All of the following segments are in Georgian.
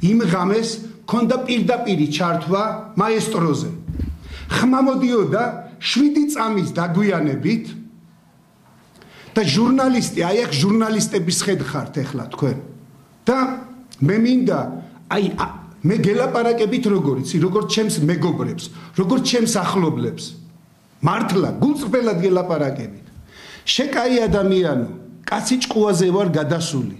იმ ღამეს ქონდა პირდაპირი ჩართვა მაესტროზე. ხმა მოდიოდა 7 წამის დაგვიანებით და ჟურნალისტი, აი აქ ჟურნალისტების ხედ ხართ ახლა თქვენ. და მე მინდა მე გელაპარაკებით როგორც ჩემს მეგობრებს, როგორც ჩემს ახლობლებს. მართლა გულწრფელად გელაპარაკებით. შეკაი ადამიანო, კაცი ჭკუაზე ვარ გადასული.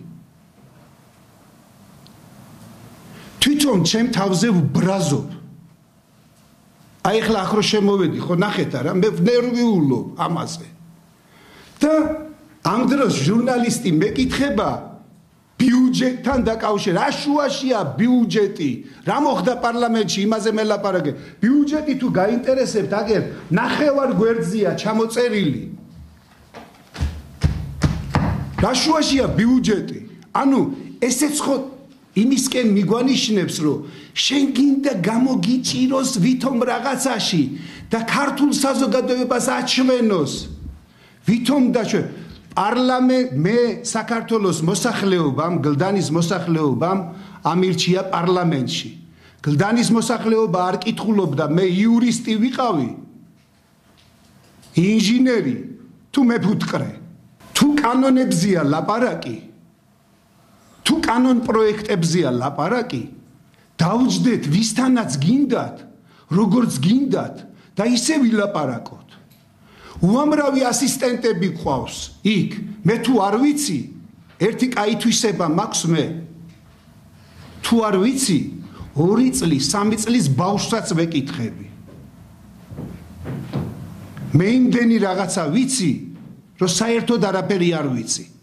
თვითონ ჩემ თავზე ვბრაზობ. აი ახლა ახრო შემოვედი, ხო ნახეთ არა, მე ნერვიულობ ამაზე. და ამ დროს ჟურნალისტი მეკითხება ბიუჯეტთან დაკავშირებით, რა შუაშია ბიუჯეტი, რა მოხდა პარლამენტში, იმაზე მელაპარაკე. ბიუჯეტი თუ გაინტერესებთ, აგერ ნახევარ გვერდზეა ჩამოწერილი. რა შუაშია ბიუჯეტი? ანუ ესეც ხო იმისკენ მიგვანიშნებს, რომ შენ გინდა გამოგიჭიროს ვითომ რაღაცაში და ქართულ საზოგადოებას აჩვენოს. ვითომ დაჩვენ მე საქართველოს მოსახლეობამ, გლდანის მოსახლეობამ ამირჩია პარლამენტში. გლდანის მოსახლეობა არ კითხულობდა, მე იურისტი ვიყავი, ინჟინერი თუ მეფუტკრე. თუ კანონებზია ლაპარაკი, თუ კანონ პროექტებზია ლაპარაკი, დაუჯდეთ ვისთანაც გინდათ, როგორც გინდათ და ისე ვილაპარაკოთ. უამრავი ასისტენტები ყავს იქ, მე თუ არ ვიცი, ერთი კაი თვისება მაქვს მე. თუ არ ვიცი, 2 წლის, 3 წლის ბავშვსაც ვეკითხები. მე იმდენი რაღაცა ვიცი, რომ საერთოდ არაფერი არ ვიცი.